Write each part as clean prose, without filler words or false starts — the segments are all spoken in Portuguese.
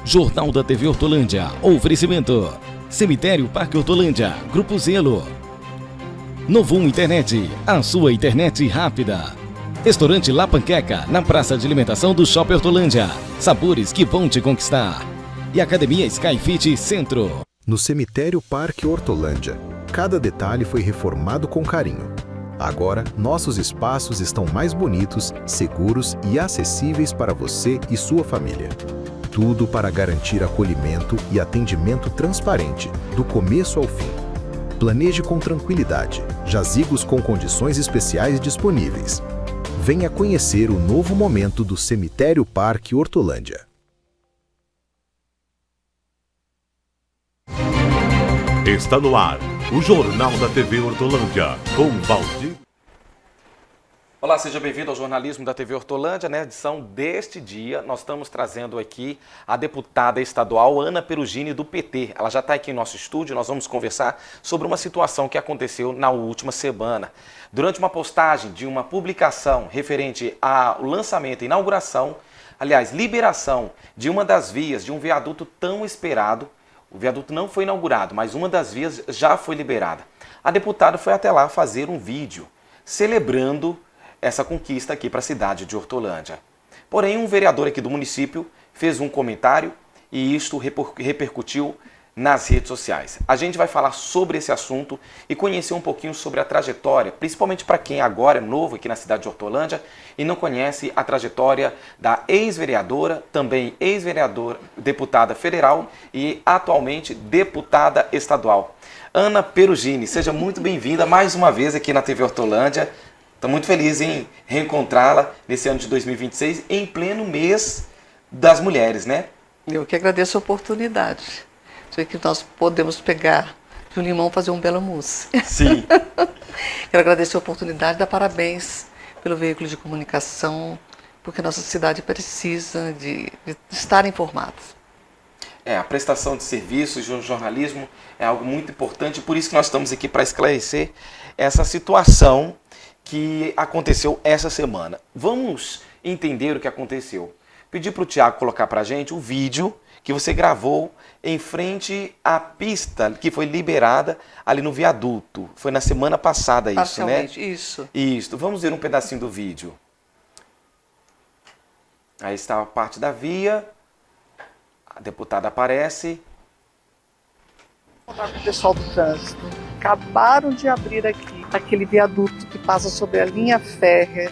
Jornal da TV Hortolândia. Oferecimento. Cemitério Parque Hortolândia. Grupo Zelo. Novum Internet. A sua internet rápida. Restaurante La Panqueca, na praça de alimentação do Shopping Hortolândia. Sabores que vão te conquistar. E Academia Skyfit Centro. No Cemitério Parque Hortolândia, cada detalhe foi reformado com carinho. Agora, nossos espaços estão mais bonitos, seguros e acessíveis para você e sua família. Tudo para garantir acolhimento e atendimento transparente, do começo ao fim. Planeje com tranquilidade. Jazigos com condições especiais disponíveis. Venha conhecer o novo momento do Cemitério Parque Hortolândia. Está no ar, o Jornal da TV Hortolândia, com Valdir. Olá, seja bem-vindo ao jornalismo da TV Hortolândia. Na edição deste dia, nós estamos trazendo aqui a deputada estadual Ana Perugini, do PT. Ela já está aqui em nosso estúdio, nós vamos conversar sobre uma situação que aconteceu na última semana. Durante uma postagem de uma publicação referente ao lançamento e inauguração, aliás, liberação de uma das vias de um viaduto tão esperado. O viaduto não foi inaugurado, mas uma das vias já foi liberada. A deputada foi até lá fazer um vídeo celebrando essa conquista aqui para a cidade de Hortolândia. Porém, um vereador aqui do município fez um comentário e isto repercutiu nas redes sociais. A gente vai falar sobre esse assunto e conhecer um pouquinho sobre a trajetória, principalmente para quem agora é novo aqui na cidade de Hortolândia e não conhece a trajetória da ex-vereadora, também ex-vereadora, deputada federal e atualmente deputada estadual. Ana Perugini, seja muito bem-vinda mais uma vez aqui na TV Hortolândia. Estou muito feliz em reencontrá-la nesse ano de 2026, em pleno mês das mulheres, né? Eu que agradeço a oportunidade. Sei que nós podemos pegar de um limão e fazer um belo mousse. Sim. Quero agradecer a oportunidade e dar parabéns pelo veículo de comunicação, porque a nossa cidade precisa de estar informada. A prestação de serviços de um jornalismo é algo muito importante, por isso que nós estamos aqui para esclarecer essa situação que aconteceu essa semana. Vamos entender o que aconteceu. Pedi para o Tiago colocar para a gente o vídeo que você gravou em frente à pista que foi liberada ali no viaduto. Foi na semana passada isso, né? Isso. Isso. Vamos ver um pedacinho do vídeo. Aí está a parte da via. A deputada aparece. Vou contar com o pessoal do trânsito. Acabaram de abrir aqui aquele viaduto que passa sobre a linha férrea,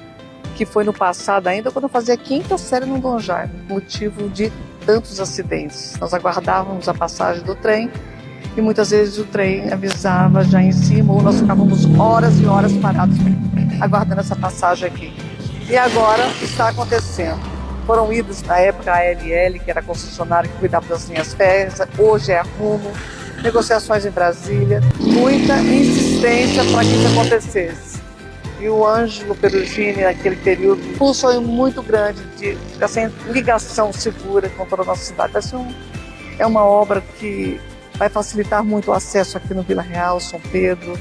que foi no passado ainda quando eu fazia quinta série no Dom Jaime, motivo de tantos acidentes. Nós aguardávamos a passagem do trem e muitas vezes o trem avisava já em cima ou nós ficávamos horas e horas parados aguardando essa passagem aqui. E agora está acontecendo. Foram idos na época a ALL, que era a concessionária que cuidava das linhas férreas, hoje é a Rumo, negociações em Brasília, muita insistência para que isso acontecesse. E o Ângelo Perugini, naquele período, um sonho muito grande de essa ligação segura com toda a nossa cidade. É uma obra que vai facilitar muito o acesso aqui no Vila Real, São Pedro,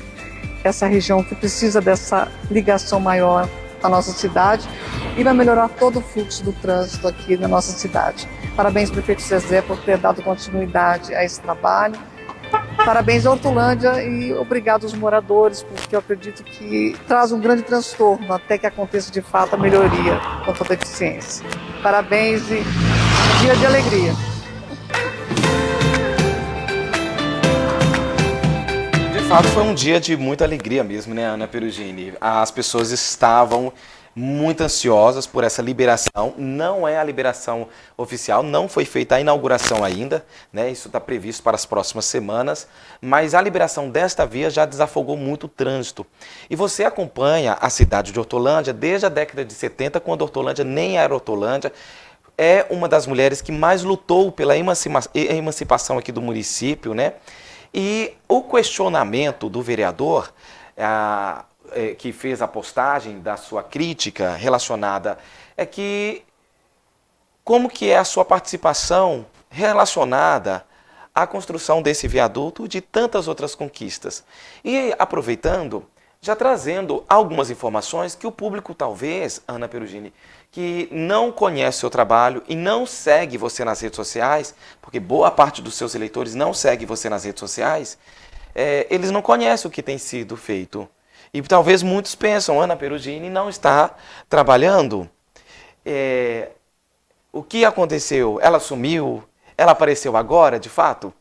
essa região que precisa dessa ligação maior à nossa cidade e vai melhorar todo o fluxo do trânsito aqui na nossa cidade. Parabéns, prefeito Zezé, por ter dado continuidade a esse trabalho. Parabéns à Hortolândia e obrigado aos moradores, porque eu acredito que traz um grande transtorno até que aconteça de fato a melhoria quanto à deficiência. Parabéns e dia de alegria. De fato, foi um dia de muita alegria mesmo, né, Ana Perugini? As pessoas estavam muito ansiosas por essa liberação. Não é a liberação oficial, não foi feita a inauguração ainda, né? Isso está previsto para as próximas semanas, mas a liberação desta via já desafogou muito o trânsito. E você acompanha a cidade de Hortolândia desde a década de 70, quando Hortolândia nem era Hortolândia. É uma das mulheres que mais lutou pela emancipação aqui do município, né? E o questionamento do vereador, que fez a postagem da sua crítica relacionada, é que como que é a sua participação relacionada à construção desse viaduto e de tantas outras conquistas. E aproveitando, já trazendo algumas informações que o público talvez, Ana Perugini, que não conhece o seu trabalho e não segue você nas redes sociais, porque boa parte dos seus eleitores não segue você nas redes sociais, eles não conhecem o que tem sido feito. E talvez muitos pensam, Ana Perugini não está trabalhando. O que aconteceu? Ela sumiu? Ela apareceu agora, de fato?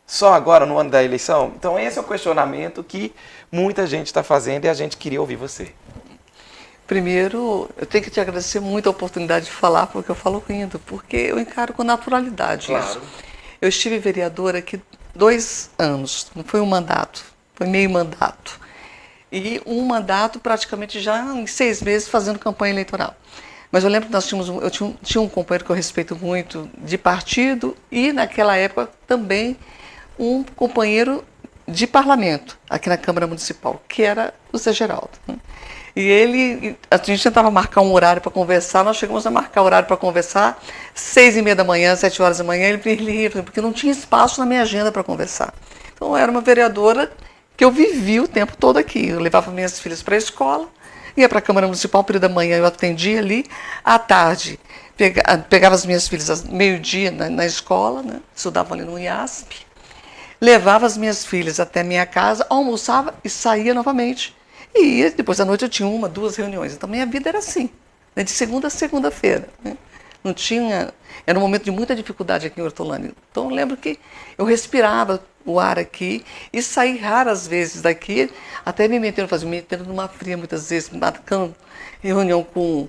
Só agora, no ano da eleição? Então esse é o questionamento que muita gente está fazendo e a gente queria ouvir você. Primeiro, eu tenho que te agradecer muito a oportunidade de falar, porque eu falo rindo, porque eu encaro com naturalidade isso. Eu estive vereadora aqui 2 anos, não foi um mandato, foi meio mandato. E um mandato praticamente já em 6 meses fazendo campanha eleitoral. Mas eu lembro que nós tinha um companheiro que eu respeito muito de partido e naquela época também um companheiro de parlamento aqui na Câmara Municipal, que era o Zé Geraldo. E a gente tentava marcar um horário para conversar, nós chegamos a marcar horário para conversar, 6h30 da manhã, 7 horas da manhã, ele ria, porque não tinha espaço na minha agenda para conversar. Então eu era uma vereadora que eu vivi o tempo todo aqui. Eu levava minhas filhas para a escola, ia para a Câmara Municipal, período da manhã eu atendia ali, à tarde pegava as minhas filhas meio-dia na escola, né? Estudavam ali no IASP, levava as minhas filhas até a minha casa, almoçava e saía novamente. E depois da noite eu tinha 1, 2 reuniões. Então minha vida era assim, né? De segunda a segunda-feira, né? Não tinha... Era um momento de muita dificuldade aqui em Hortolândia. Então eu lembro que eu respirava o ar aqui e saí raras vezes daqui, até me metendo numa fria muitas vezes, marcando reunião com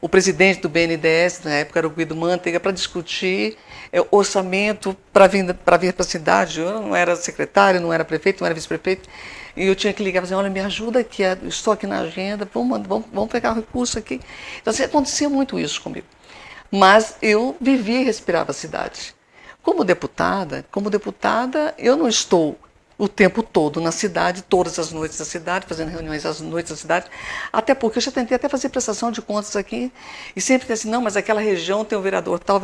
o presidente do BNDES, na época era o Guido Mantega, para discutir orçamento para vir para a cidade. Eu não era secretário, não era prefeito, não era vice-prefeito, e eu tinha que ligar e dizer, olha, me ajuda aqui, estou aqui na agenda, vamos pegar o recurso aqui. Então assim, acontecia muito isso comigo. Mas eu vivia e respirava a cidade. Como deputada, eu não estou o tempo todo na cidade, todas as noites da cidade, fazendo reuniões às noites da cidade, até porque eu já tentei até fazer prestação de contas aqui, e sempre tem assim, não, mas aquela região tem um vereador tal,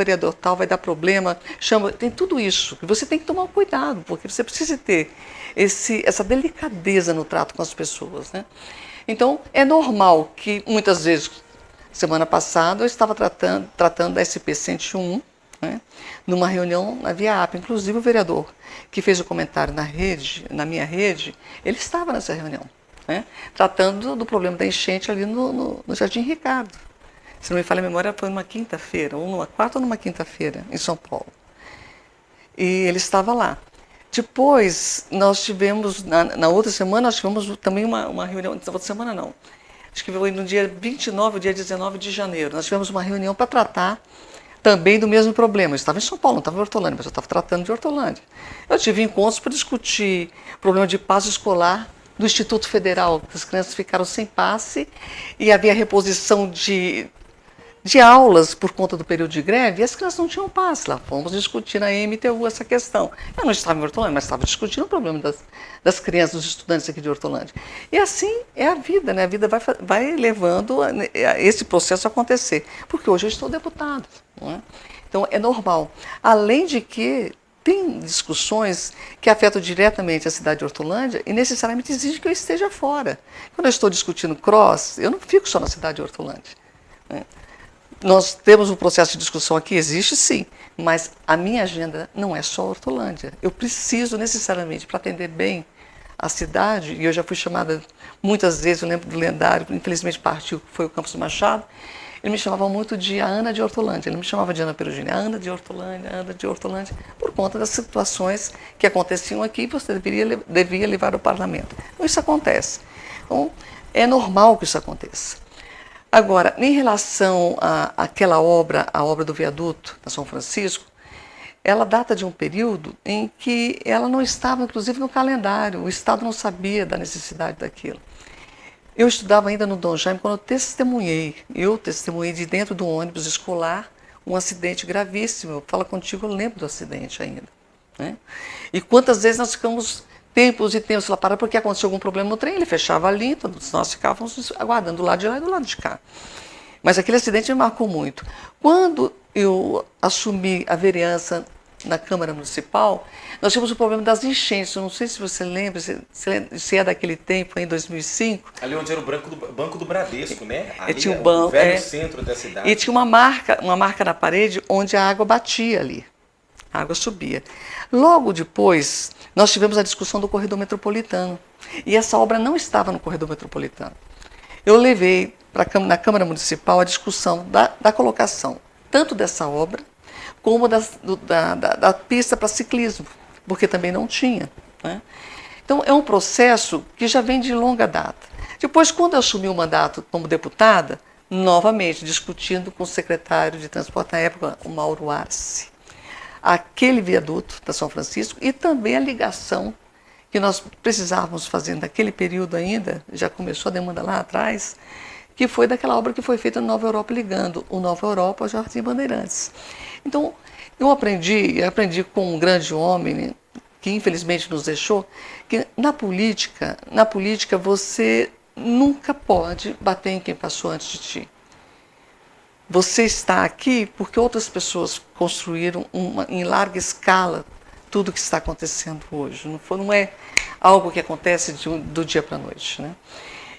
vai dar problema, chama, tem tudo isso. E você tem que tomar cuidado, porque você precisa ter essa delicadeza no trato com as pessoas, né? Então, é normal que muitas vezes, semana passada, eu estava tratando da SP-101, né, numa reunião na Via APA. Inclusive o vereador que fez o comentário na minha rede, ele estava nessa reunião, né, tratando do problema da enchente ali no Jardim Ricardo. Se não me falha a memória, foi numa quinta-feira, ou numa quarta ou numa quinta-feira, em São Paulo. E ele estava lá. Depois, nós tivemos, na outra semana, nós tivemos também uma reunião, na outra semana não, acho que foi no dia 29, dia 19 de janeiro, nós tivemos uma reunião para tratar também do mesmo problema. Eu estava em São Paulo, não estava em Hortolândia, mas eu estava tratando de Hortolândia. Eu tive encontros para discutir o problema de passe escolar do Instituto Federal, que as crianças ficaram sem passe e havia reposição de aulas por conta do período de greve, e as crianças não tinham passe lá. Fomos discutir na MTU essa questão. Eu não estava em Hortolândia, mas estava discutindo o problema das crianças, dos estudantes aqui de Hortolândia. E assim é a vida, né? A vida vai levando esse processo a acontecer, porque hoje eu estou deputada, não é? Então é normal. Além de que tem discussões que afetam diretamente a cidade de Hortolândia e necessariamente exigem que eu esteja fora. Quando eu estou discutindo CROSS, eu não fico só na cidade de Hortolândia, né? Nós temos um processo de discussão aqui, existe sim, mas a minha agenda não é só Hortolândia. Eu preciso necessariamente, para atender bem a cidade, e eu já fui chamada muitas vezes, eu lembro do lendário, infelizmente partiu, foi o Campos do Machado, ele me chamava muito de a Ana de Hortolândia, ele não me chamava de Ana Perugini, a Ana de Hortolândia, por conta das situações que aconteciam aqui e você devia levar ao parlamento. Então isso acontece. Então é normal que isso aconteça. Agora, em relação àquela obra, a obra do viaduto da São Francisco, ela data de um período em que ela não estava, inclusive, no calendário. O Estado não sabia da necessidade daquilo. Eu estudava ainda no Dom Jaime quando eu testemunhei de dentro do ônibus escolar um acidente gravíssimo. Eu falo contigo, eu lembro do acidente ainda, né? E quantas vezes nós ficamos tempos e tempos lá para porque aconteceu algum problema no trem, ele fechava ali, todos nós ficávamos aguardando do lado de lá e do lado de cá. Mas aquele acidente me marcou muito. Quando eu assumi a vereança na Câmara Municipal, nós tínhamos o problema das enchentes. Eu não sei se você lembra, se é daquele tempo, em 2005. Ali onde era o Banco do Bradesco, né? Ali tinha um banco, o velho é, centro da cidade. E tinha uma marca na parede onde a água batia ali. A água subia. Logo depois, nós tivemos a discussão do corredor metropolitano. E essa obra não estava no corredor metropolitano. Eu levei na Câmara Municipal a discussão da colocação, tanto dessa obra, como da pista para ciclismo, porque também não tinha, né? Então, é um processo que já vem de longa data. Depois, quando eu assumi o mandato como deputada, novamente discutindo com o secretário de transporte na época, o Mauro Arce, aquele viaduto da São Francisco e também a ligação que nós precisávamos fazer naquele período ainda, já começou a demanda lá atrás, que foi daquela obra que foi feita no Nova Europa, ligando o Nova Europa ao Jardim Bandeirantes. Então, eu aprendi com um grande homem, né, que infelizmente nos deixou, que na política você nunca pode bater em quem passou antes de ti. Você está aqui porque outras pessoas construíram em larga escala tudo o que está acontecendo hoje. Não é algo que acontece do dia para a noite, né?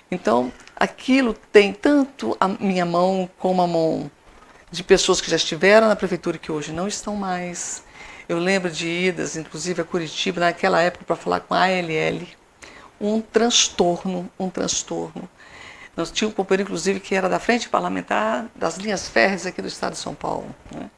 Então, aquilo tem tanto a minha mão como a mão de pessoas que já estiveram na prefeitura e que hoje não estão mais. Eu lembro de idas, inclusive a Curitiba, naquela época, para falar com a ALL. Um transtorno. Nós tínhamos um companheiro, inclusive, que era da Frente Parlamentar das Linhas Férreas aqui do estado de São Paulo, né?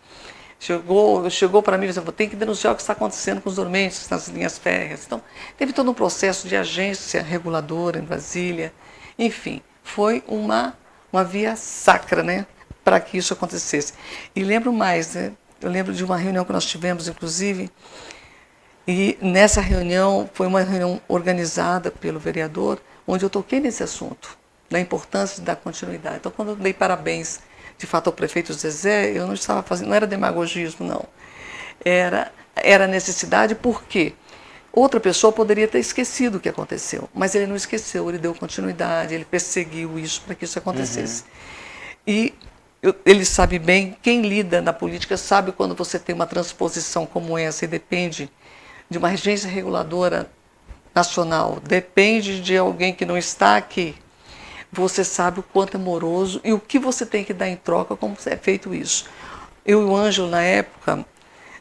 Chegou para mim e disse: tem que denunciar o que está acontecendo com os dormentes nas linhas férreas. Então, teve todo um processo de agência reguladora em Brasília. Enfim, foi uma via sacra, né, para que isso acontecesse. E lembro mais, né, eu lembro de uma reunião que nós tivemos, inclusive, e nessa reunião foi uma reunião organizada pelo vereador, onde eu toquei nesse assunto, da importância de dar continuidade. Então, quando eu dei parabéns, de fato, ao prefeito Zezé, eu não estava fazendo, não era demagogismo, não. Era necessidade, porque outra pessoa poderia ter esquecido o que aconteceu, mas ele não esqueceu, ele deu continuidade, ele perseguiu isso para que isso acontecesse. E ele sabe bem, quem lida na política sabe quando você tem uma transposição como essa e depende de uma agência reguladora nacional, depende de alguém que não está aqui. Você sabe o quanto é moroso e o que você tem que dar em troca, como é feito isso. Eu e o Ângelo, na época,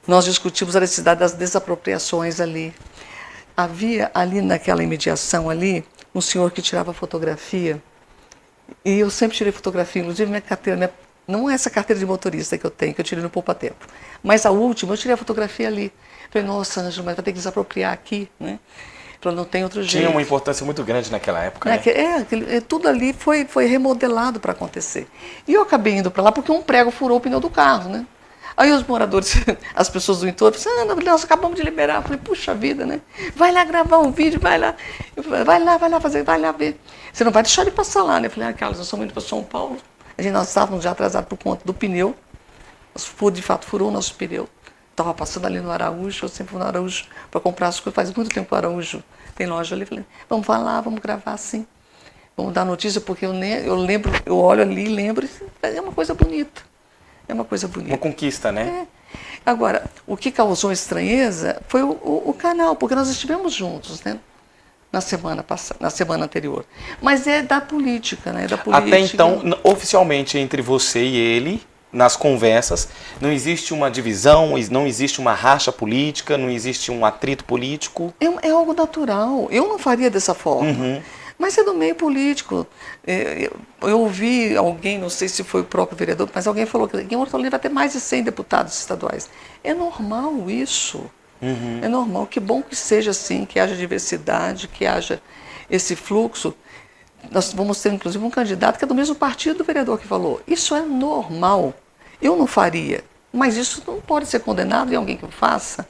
nós discutimos a necessidade das desapropriações ali. Havia ali naquela imediação ali, um senhor que tirava fotografia, e eu sempre tirei fotografia, inclusive minha carteira, não é essa carteira de motorista que eu tenho, que eu tirei no Poupa Tempo, mas a última, eu tirei a fotografia ali. Falei, nossa, Ângelo, mas vai ter que desapropriar aqui, né? Não tem outro jeito. Tinha uma importância muito grande naquela época, né? Tudo ali foi remodelado para acontecer. E eu acabei indo para lá porque um prego furou o pneu do carro, né? Aí os moradores, as pessoas do entorno, falaram: nós acabamos de liberar. Eu falei, puxa vida, né? Vai lá gravar um vídeo, vai lá. Eu falei, vai lá ver. Você não vai deixar de passar lá, né? Eu falei, Carlos, nós estamos indo para São Paulo. Nós estávamos já atrasados por conta do pneu. De fato, furou o nosso pneu. Estava passando ali no Araújo, eu sempre vou no Araújo para comprar as coisas, faz muito tempo que o Araújo tem loja ali. Falei, vamos lá, vamos gravar assim. Vamos dar notícia, porque eu lembro, eu olho ali e lembro, é uma coisa bonita. É uma coisa bonita. Uma conquista, né? Agora, o que causou estranheza foi o canal, porque nós estivemos juntos, né? Na semana anterior. Mas é da política, né? Da política. Até então, oficialmente, entre você e ele, nas conversas, não existe uma divisão, não existe uma racha política, não existe um atrito político? É algo natural. Eu não faria dessa forma. Mas é do meio político. Eu ouvi alguém, não sei se foi o próprio vereador, mas alguém falou que em Hortolândia vai ter mais de 100 deputados estaduais. É normal isso. É normal. Que bom que seja assim, que haja diversidade, que haja esse fluxo. Nós vamos ter, inclusive, um candidato que é do mesmo partido do vereador que falou. Isso é normal. Eu não faria, mas isso não pode ser condenado em alguém que o faça.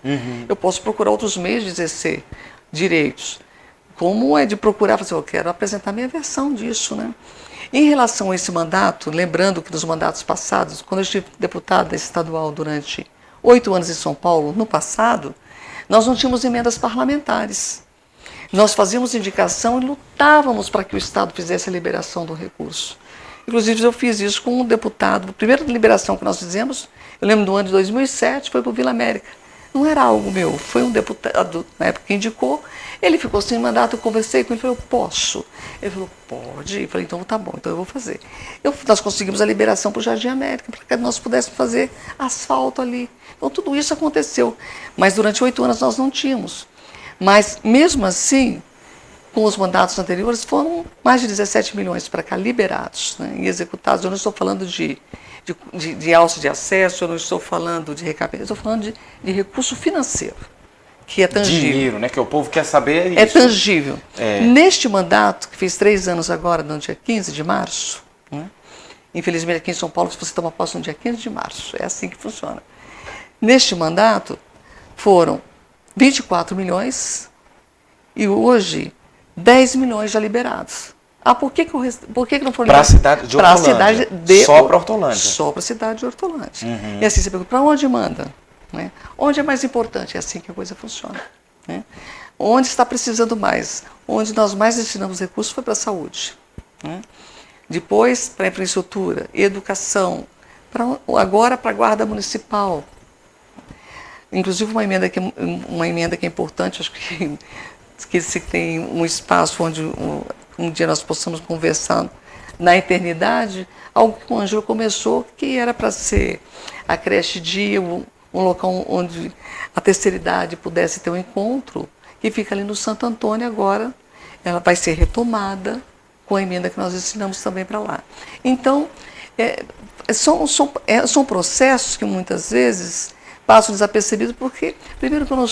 Eu posso procurar outros meios de exercer direitos. Como é de procurar, fazer, eu quero apresentar minha versão disso, né? Em relação a esse mandato, lembrando que nos mandatos passados, quando eu estive deputada estadual durante 8 anos em São Paulo, no passado, nós não tínhamos emendas parlamentares. Nós fazíamos indicação e lutávamos para que o Estado fizesse a liberação do recurso. Inclusive, eu fiz isso com um deputado. A primeira liberação que nós fizemos, eu lembro do ano de 2007, foi para o Vila América, Não era algo meu, foi um deputado na época que indicou, ele ficou sem mandato, eu conversei com ele, falei, eu posso? Ele falou, pode. Eu falei, então tá bom, então eu vou fazer. Nós conseguimos a liberação para o Jardim América, para que nós pudéssemos fazer asfalto ali. Então tudo isso aconteceu, mas durante 8 anos nós não tínhamos. Mas mesmo assim, com os mandatos anteriores, foram mais de 17 milhões para cá liberados, né, e executados. Eu não estou falando de alça de acesso, eu não estou falando de recapitalização, eu estou falando de recurso financeiro, que é tangível. Dinheiro, né? Que o povo quer saber isso. É tangível. Neste mandato, que fez 3 anos agora, no dia 15 de março, né? Infelizmente aqui em São Paulo, se você toma posse no dia 15 de março, é assim que funciona. Neste mandato, foram 24 milhões e hoje 10 milhões já liberados. Por que não foram para a cidade de Hortolândia? Só para Hortolândia? Só para a cidade de Hortolândia. E assim você pergunta, para onde manda? Né? Onde é mais importante? É assim que a coisa funciona. Né? Onde está precisando mais? Onde nós mais destinamos recursos foi para a saúde. Né? Depois, para a infraestrutura, educação, agora para a guarda municipal. Inclusive uma emenda que é importante, acho que se tem um espaço onde um dia nós possamos conversar na eternidade, algo que o Ângelo começou, que era para ser a creche dia, um local onde a terceira idade pudesse ter um encontro, que fica ali no Santo Antônio agora, ela vai ser retomada com a emenda que nós ensinamos também para lá. Então, são processos que muitas vezes passam desapercebidos, porque, primeiro que eu não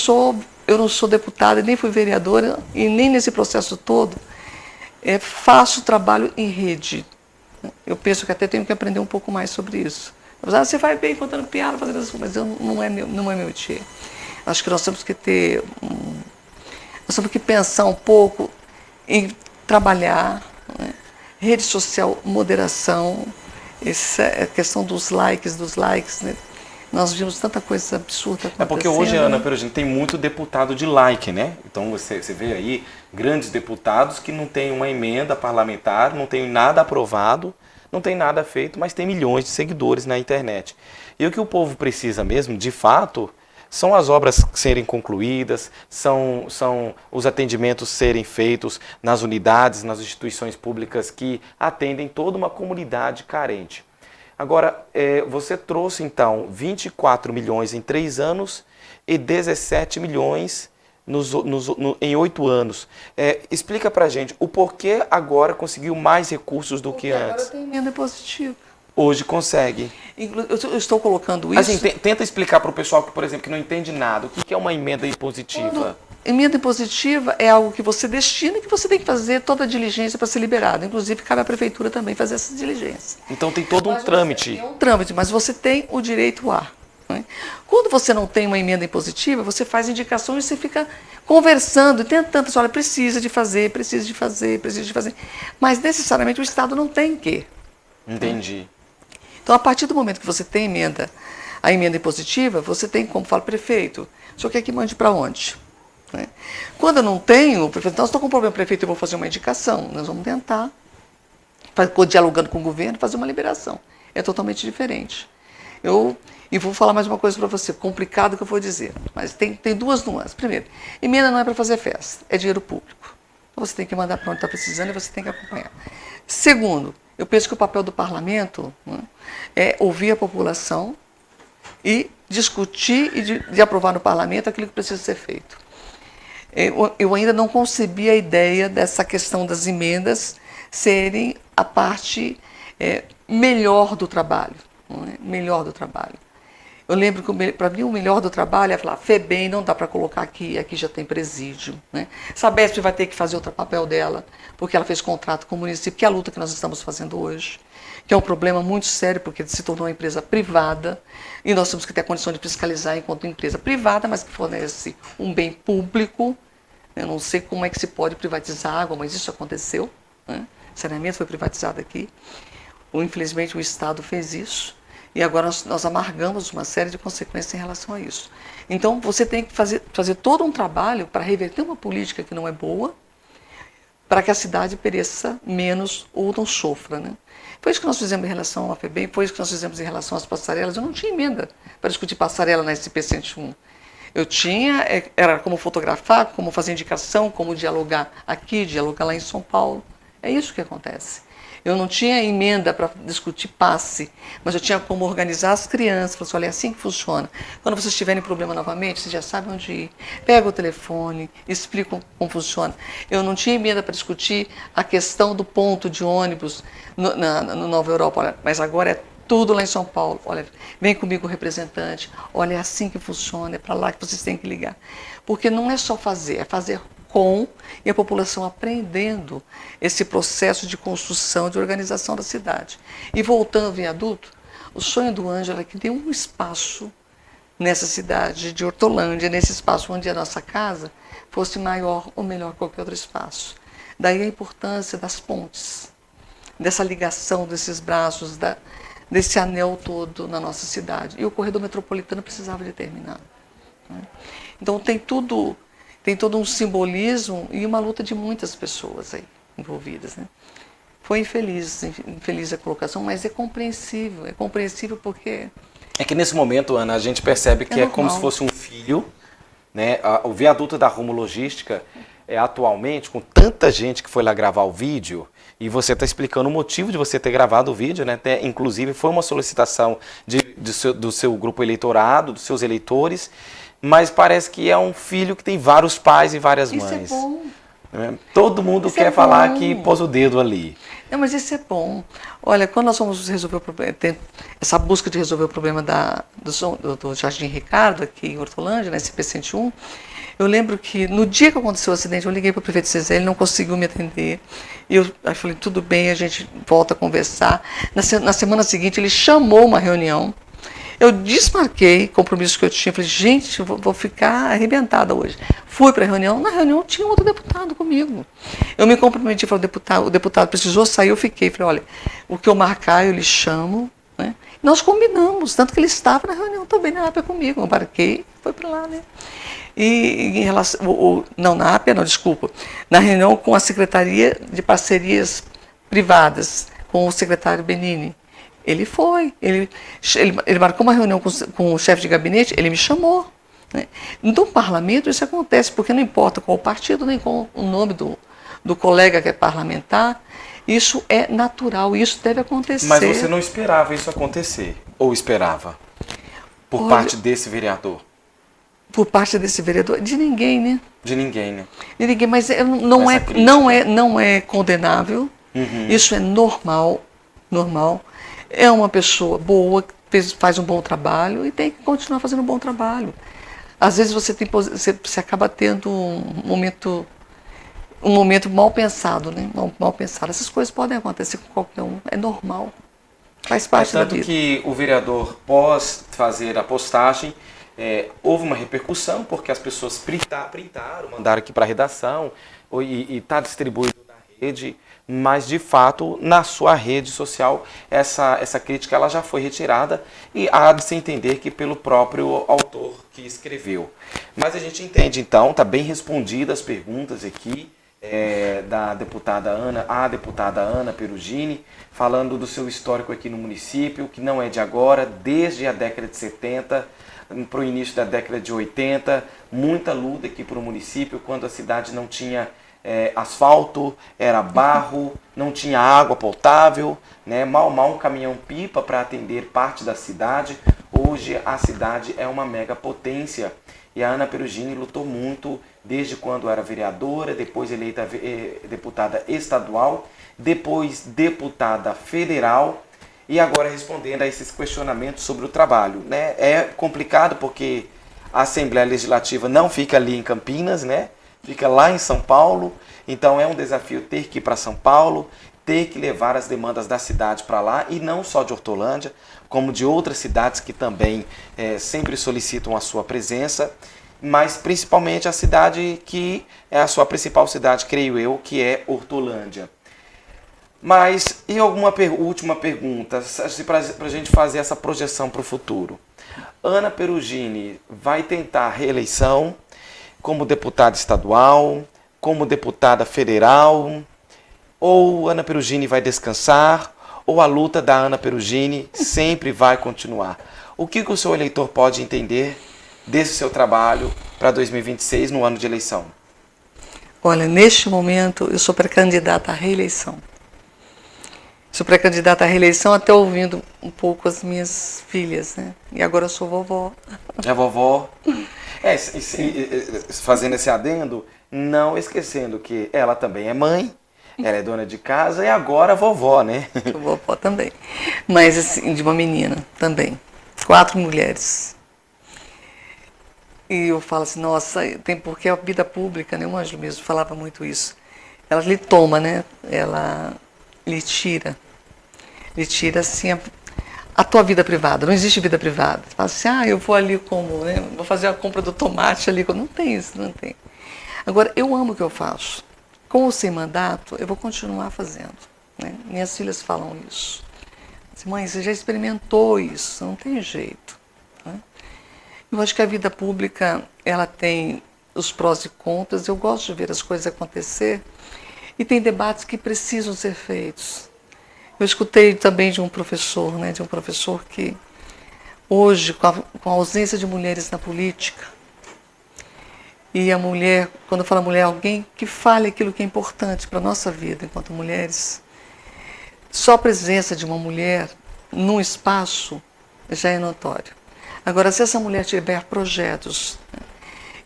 sou deputada, nem fui vereadora, e nem nesse processo todo, faço trabalho em rede. Eu penso que até tenho que aprender um pouco mais sobre isso. Você vai bem contando piada, fazendo isso, mas não é meu métier. Acho que nós temos que nós temos que pensar um pouco em trabalhar, né? Rede social, moderação, essa questão dos likes, né? Nós vimos tanta coisa absurda acontecendo. Porque hoje, Ana Perugino, tem muito deputado de like, né? Então você vê aí grandes deputados que não têm uma emenda parlamentar, não tem nada aprovado, não tem nada feito, mas tem milhões de seguidores na internet. E o que o povo precisa mesmo, de fato, são as obras serem concluídas, são os atendimentos serem feitos nas unidades, nas instituições públicas que atendem toda uma comunidade carente. Agora, você trouxe, então, 24 milhões em 3 anos e 17 milhões em 8 anos. Explica pra gente o porquê agora conseguiu mais recursos do que antes. Agora tem emenda positiva. Hoje consegue. Eu estou colocando isso... Assim, tenta explicar para o pessoal que, por exemplo, que não entende nada, o que é uma emenda impositiva? Emenda impositiva é algo que você destina e que você tem que fazer toda a diligência para ser liberado. Inclusive, cabe à prefeitura também fazer essa diligência. Então tem todo um trâmite. Tem um trâmite, mas você tem o direito a. Né? Quando você não tem uma emenda impositiva, você faz indicações e você fica conversando e tentando, olha, precisa de fazer. Mas necessariamente o Estado não tem que. Entendi. Então, a partir do momento que você tem a emenda impositiva, você tem, como fala o prefeito, o senhor quer que mande para onde? Né? Quando eu não tenho, o prefeito, então, estou com um problema, prefeito, eu vou fazer uma indicação. Nós vamos tentar, dialogando com o governo, fazer uma liberação. É totalmente diferente. E vou falar mais uma coisa para você, complicado que eu vou dizer, mas tem 2 nuances. Primeiro, emenda não é para fazer festa, é dinheiro público. Então você tem que mandar para onde está precisando e você tem que acompanhar. Segundo, eu penso que o papel do parlamento, né, é ouvir a população e discutir e de aprovar no parlamento aquilo que precisa ser feito. Eu ainda não concebi a ideia dessa questão das emendas serem a parte melhor do trabalho. Não é? Melhor do trabalho. Eu lembro que, para mim, o melhor do trabalho é falar, FEBEM não dá para colocar aqui já tem presídio. Né? Sabesp vai ter que fazer outro papel dela, porque ela fez contrato com o município, que é a luta que nós estamos fazendo hoje, que é um problema muito sério, porque se tornou uma empresa privada, e nós temos que ter a condição de fiscalizar enquanto empresa privada, mas que fornece um bem público. Eu não sei como é que se pode privatizar água, mas isso aconteceu. Né? Saneamento foi privatizado aqui. Infelizmente, o Estado fez isso. E agora nós amargamos uma série de consequências em relação a isso. Então, você tem que fazer todo um trabalho para reverter uma política que não é boa, para que a cidade pereça menos ou não sofra. Né? Foi isso que nós fizemos em relação à FEBEM, foi isso que nós fizemos em relação às passarelas. Eu não tinha emenda para discutir passarela na SCP-101. Eu tinha, era como fotografar, como fazer indicação, como dialogar aqui, dialogar lá em São Paulo. É isso que acontece. Eu não tinha emenda para discutir passe, mas eu tinha como organizar as crianças. Falei assim, olha, é assim que funciona. Quando vocês tiverem problema novamente, vocês já sabem onde ir. Pega o telefone, explica como funciona. Eu não tinha emenda para discutir a questão do ponto de ônibus no Nova Europa. Olha, mas agora é tudo lá em São Paulo. Olha, vem comigo o representante. Olha, é assim que funciona, é para lá que vocês têm que ligar. Porque não é só fazer, é fazer com e a população aprendendo esse processo de construção, de organização da cidade. E voltando ao viaduto, o sonho do Ângelo é que dê um espaço nessa cidade de Hortolândia, nesse espaço onde a nossa casa fosse maior ou melhor que qualquer outro espaço. Daí a importância das pontes, dessa ligação desses braços, desse anel todo na nossa cidade. E o corredor metropolitano precisava de terminar. Então tem todo um simbolismo e uma luta de muitas pessoas aí envolvidas, né? Foi infeliz a colocação, mas é compreensível porque... É que nesse momento, Ana, a gente percebe que é como se fosse um filho, né? O viaduto da Rumo Logística, atualmente, com tanta gente que foi lá gravar o vídeo, e você está explicando o motivo de você ter gravado o vídeo, né? Até, inclusive, foi uma solicitação do seu grupo eleitorado, dos seus eleitores, mas parece que é um filho que tem vários pais e várias mães. Isso é bom. Todo mundo Isso quer falar que pôs o dedo ali. Não, mas isso é bom. Olha, quando nós vamos resolver o problema, essa busca de resolver o problema do Jardim Ricardo, aqui em Hortolândia, na SP-101, eu lembro que no dia que aconteceu o acidente, eu liguei para o prefeito Zezé, ele não conseguiu me atender. Aí falei, tudo bem, a gente volta a conversar. Na semana seguinte, ele chamou uma reunião. Eu desmarquei compromissos que eu tinha. Falei, gente, vou ficar arrebentada hoje. Fui para a reunião. Na reunião tinha um outro deputado comigo. Eu me comprometi, falei, o deputado precisou sair, eu fiquei. Falei, olha, o que eu marcar, eu lhe chamo. Né? Nós combinamos, tanto que ele estava na reunião também na APA comigo. Eu embarquei, foi para lá, né? E em relação... Não, na APA não, desculpa. Na reunião com a Secretaria de Parcerias Privadas, com o secretário Benini. Ele foi, ele marcou uma reunião com o chefe de gabinete, ele me chamou. Né? No parlamento isso acontece, porque não importa qual partido, nem qual o nome do colega que é parlamentar, isso é natural, isso deve acontecer. Mas você não esperava isso acontecer, ou esperava? Por parte desse vereador? Por parte desse vereador? De ninguém, né? De ninguém, né? De ninguém, mas não é condenável, isso é normal. É uma pessoa boa, que faz um bom trabalho e tem que continuar fazendo um bom trabalho. Às vezes você acaba tendo um momento mal pensado, né? Mal pensado. Essas coisas podem acontecer com qualquer um, é normal, faz parte da vida. Tanto que o vereador, pós fazer a postagem, houve uma repercussão, porque as pessoas printaram, mandaram aqui para a redação e está distribuído na rede. Mas, de fato, na sua rede social, essa crítica ela já foi retirada e há de se entender que pelo próprio autor que escreveu. Mas a gente entende, então, está bem respondida as perguntas aqui da deputada Ana Perugini, falando do seu histórico aqui no município, que não é de agora, desde a década de 70, para o início da década de 80, muita luta aqui para o município, quando a cidade não tinha asfalto, era barro, não tinha água potável, né? Mal um caminhão-pipa para atender parte da cidade. Hoje a cidade é uma mega potência e a Ana Perugini lutou muito desde quando era vereadora, depois eleita deputada estadual, depois deputada federal e agora respondendo a esses questionamentos sobre o trabalho, né? É complicado porque a Assembleia Legislativa não fica ali em Campinas, né? Fica lá em São Paulo, então é um desafio ter que ir para São Paulo, ter que levar as demandas da cidade para lá, e não só de Hortolândia, como de outras cidades que também sempre solicitam a sua presença, mas principalmente a cidade que é a sua principal cidade, creio eu, que é Hortolândia. Mas, e alguma última pergunta, para a gente fazer essa projeção para o futuro. Ana Perugini vai tentar a reeleição como deputada estadual, como deputada federal, ou Ana Perugini vai descansar, ou a luta da Ana Perugini sempre vai continuar? O que o seu eleitor pode entender desse seu trabalho para 2026, no ano de eleição? Olha, neste momento eu sou pré-candidata à reeleição. Sou pré-candidata à reeleição até ouvindo um pouco as minhas filhas, né? E agora eu sou vovó. É vovó. Fazendo esse adendo, não esquecendo que ela também é mãe, ela é dona de casa e agora vovó, né? Sou vovó também. Mas assim, de uma menina também. 4 mulheres. E eu falo assim, nossa, tem porque a vida pública, né? O Ângelo mesmo falava muito isso. Ela lhe toma, né? Ela lhe tira assim a tua vida privada. Não existe vida privada. Você fala assim, eu vou ali como, né? Vou fazer a compra do tomate ali. Não tem isso, não tem. Agora, eu amo o que eu faço. Com ou sem mandato, eu vou continuar fazendo. Né? Minhas filhas falam isso. Mãe, você já experimentou isso, não tem jeito. Né? Eu acho que a vida pública, ela tem os prós e contras. Eu gosto de ver as coisas acontecer e tem debates que precisam ser feitos. Eu escutei também de um professor, né, que hoje, com a ausência de mulheres na política, e a mulher, quando fala mulher, alguém que fale aquilo que é importante para a nossa vida enquanto mulheres, só a presença de uma mulher num espaço já é notório. Agora, se essa mulher tiver projetos, né,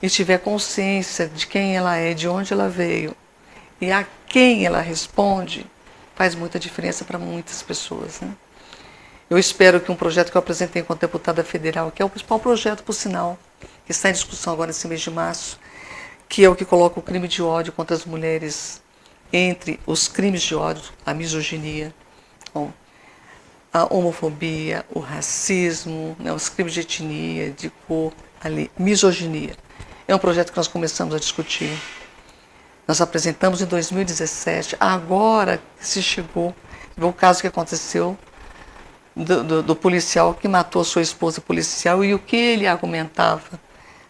e tiver consciência de quem ela é, de onde ela veio e a quem ela responde, faz muita diferença para muitas pessoas. Né? Eu espero que um projeto que eu apresentei enquanto deputada federal, que é o principal projeto, por sinal, que está em discussão agora nesse mês de março, que é o que coloca o crime de ódio contra as mulheres entre os crimes de ódio, a misoginia, a homofobia, o racismo, né, os crimes de etnia, de cor, misoginia. É um projeto que nós começamos a discutir. Nós apresentamos em 2017, agora que se chegou, o caso que aconteceu do policial que matou sua esposa policial e o que ele argumentava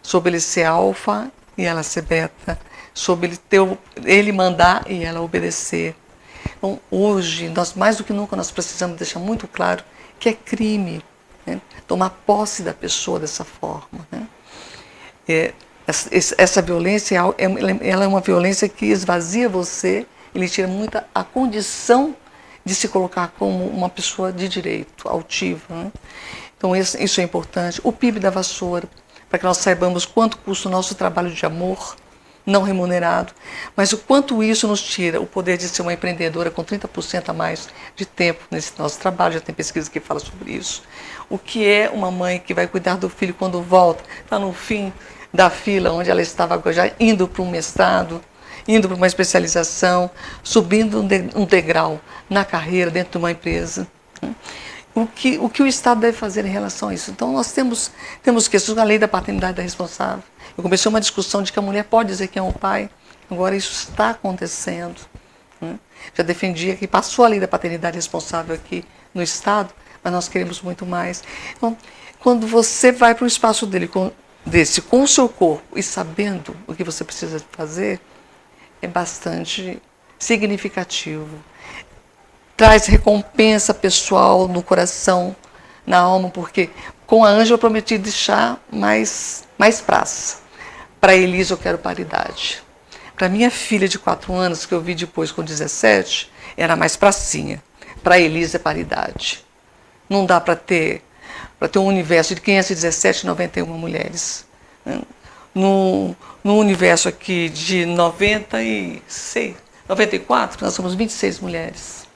sobre ele ser alfa e ela ser beta, sobre ele mandar e ela obedecer. Então, hoje, mais do que nunca, nós precisamos deixar muito claro que é crime, né, tomar posse da pessoa dessa forma. Né? Essa violência, ela é uma violência que esvazia você, ele tira muita a condição de se colocar como uma pessoa de direito, altiva. Né? Então isso é importante. O PIB da vassoura, para que nós saibamos quanto custa o nosso trabalho de amor, não remunerado, mas o quanto isso nos tira o poder de ser uma empreendedora com 30% a mais de tempo nesse nosso trabalho, já tem pesquisa que fala sobre isso. O que é uma mãe que vai cuidar do filho quando volta, está no fim da fila onde ela estava já indo para um mestrado, indo para uma especialização, subindo um degrau na carreira dentro de uma empresa. O que o Estado deve fazer em relação a isso? Então nós temos questões da lei da paternidade da responsável. Eu comecei uma discussão de que a mulher pode dizer quem é o pai, agora isso está acontecendo. Né? Já defendia que passou a lei da paternidade responsável aqui no Estado, mas nós queremos muito mais. Então, quando você vai para o espaço com o seu corpo e sabendo o que você precisa fazer, é bastante significativo. Traz recompensa pessoal no coração, na alma, porque com a Ângela eu prometi deixar mais praça. Para a Elisa eu quero paridade. Para minha filha de 4 anos, que eu vi depois com 17, era mais pracinha. Para a Elisa é paridade. Não dá para ter um universo de 517, 91 mulheres. No universo aqui de 94, nós somos 26 mulheres.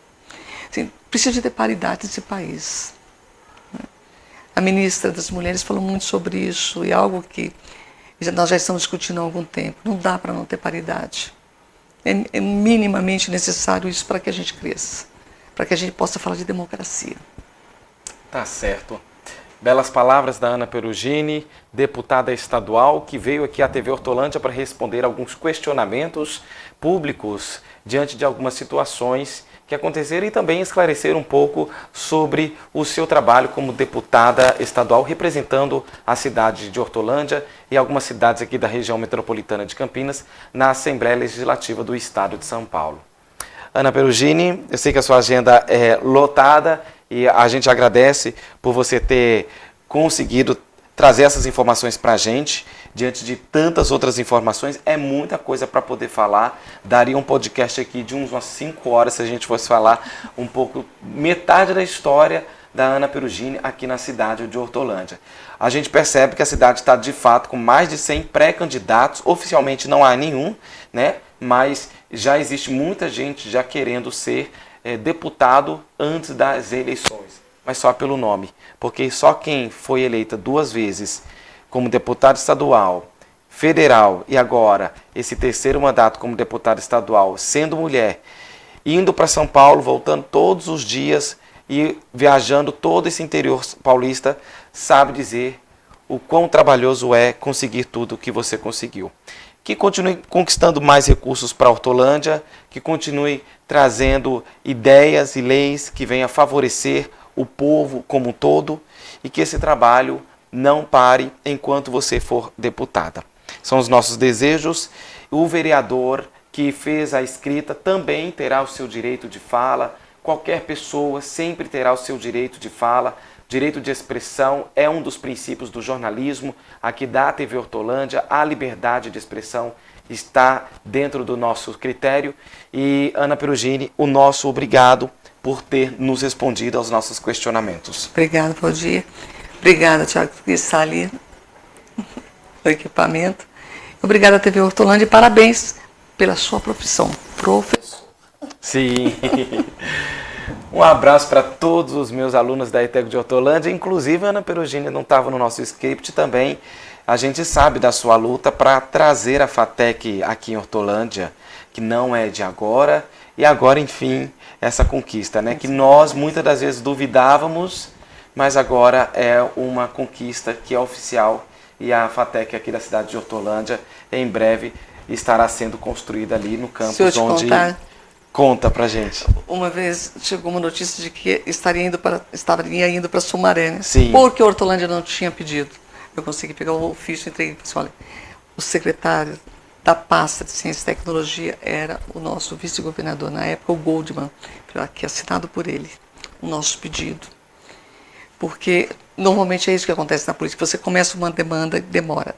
Assim, precisa de ter paridade nesse país. A ministra das Mulheres falou muito sobre isso, e algo que nós já estamos discutindo há algum tempo. Não dá para não ter paridade. É minimamente necessário isso para que a gente cresça, para que a gente possa falar de democracia. Tá certo. Belas palavras da Ana Perugini, deputada estadual, que veio aqui à TV Hortolândia para responder alguns questionamentos públicos diante de algumas situações que aconteceram e também esclarecer um pouco sobre o seu trabalho como deputada estadual representando a cidade de Hortolândia e algumas cidades aqui da região metropolitana de Campinas na Assembleia Legislativa do Estado de São Paulo. Ana Perugini, eu sei que a sua agenda é lotada e a gente agradece por você ter conseguido trazer essas informações para a gente, diante de tantas outras informações. É muita coisa para poder falar. Daria um podcast aqui de umas 5 horas se a gente fosse falar um pouco, metade da história da Ana Perugini aqui na cidade de Hortolândia. A gente percebe que a cidade está de fato com mais de 100 pré-candidatos, oficialmente não há nenhum, né? Mas já existe muita gente já querendo ser deputado antes das eleições, mas só pelo nome, porque só quem foi eleita 2 vezes como deputado estadual, federal e agora esse terceiro mandato como deputado estadual, sendo mulher, indo para São Paulo, voltando todos os dias e viajando todo esse interior paulista, sabe dizer o quão trabalhoso é conseguir tudo o que você conseguiu. Que continue conquistando mais recursos para a Hortolândia, que continue trazendo ideias e leis que venham favorecer o povo como um todo e que esse trabalho não pare enquanto você for deputada. São os nossos desejos. O vereador que fez a escrita também terá o seu direito de fala. Qualquer pessoa sempre terá o seu direito de fala. Direito de expressão é um dos princípios do jornalismo. Aqui da TV Hortolândia, a liberdade de expressão está dentro do nosso critério. E, Ana Perugini, o nosso obrigado por ter nos respondido aos nossos questionamentos. Obrigada, Valdir. Obrigada, Tiago, por estar ali no equipamento. Obrigada, TV Hortolândia, e parabéns pela sua profissão, professor. Sim. Um abraço para todos os meus alunos da ETEC de Hortolândia, inclusive a Ana Perugini não estava no nosso script também. A gente sabe da sua luta para trazer a FATEC aqui em Hortolândia, que não é de agora, e agora, enfim, essa conquista, né? Que nós muitas das vezes duvidávamos, mas agora é uma conquista que é oficial e a FATEC aqui da cidade de Hortolândia, em breve, estará sendo construída ali no campus onde... Conta pra gente. Uma vez chegou uma notícia de que estaria indo para Sumaré, né? Sim. Porque Hortolândia não tinha pedido. Eu consegui pegar o ofício e entreguei e falei assim, olha, o secretário da pasta de Ciência e Tecnologia era o nosso vice-governador na época, o Goldman, que é assinado por ele, o nosso pedido. Porque normalmente é isso que acontece na política. Você começa uma demanda, demora.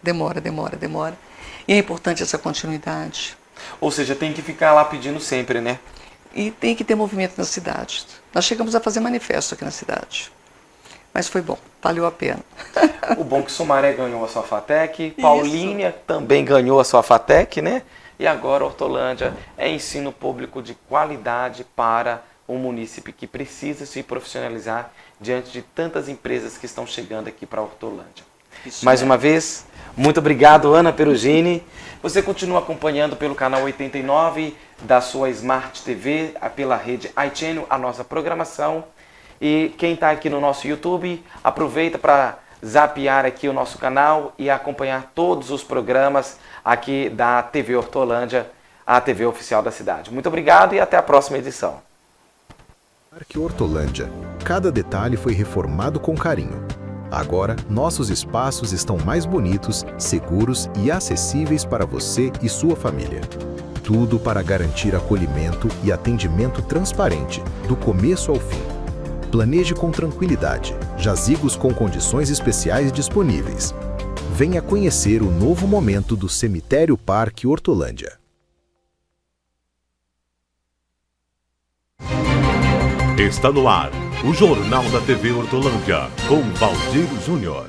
E é importante essa continuidade. Ou seja, tem que ficar lá pedindo sempre, né? E tem que ter movimento na cidade. Nós chegamos a fazer manifesto aqui na cidade. Mas foi bom, valeu a pena. O bom é que Sumaré ganhou a sua FATEC, Paulínia também ganhou a sua FATEC, né? E agora Hortolândia é ensino público de qualidade para um munícipe que precisa se profissionalizar diante de tantas empresas que estão chegando aqui para Hortolândia. Mais uma vez, muito obrigado, Ana Perugini. Você continua acompanhando pelo canal 89 da sua Smart TV, pela rede iChannel, a nossa programação. E quem está aqui no nosso YouTube, aproveita para zapear aqui o nosso canal e acompanhar todos os programas aqui da TV Hortolândia, a TV oficial da cidade. Muito obrigado e até a próxima edição. Parque Hortolândia. Cada detalhe foi reformado com carinho. Agora, nossos espaços estão mais bonitos, seguros e acessíveis para você e sua família. Tudo para garantir acolhimento e atendimento transparente, do começo ao fim. Planeje com tranquilidade. Jazigos com condições especiais disponíveis. Venha conhecer o novo momento do Cemitério Parque Hortolândia. Está no ar o Jornal da TV Hortolândia, com Valdir Júnior.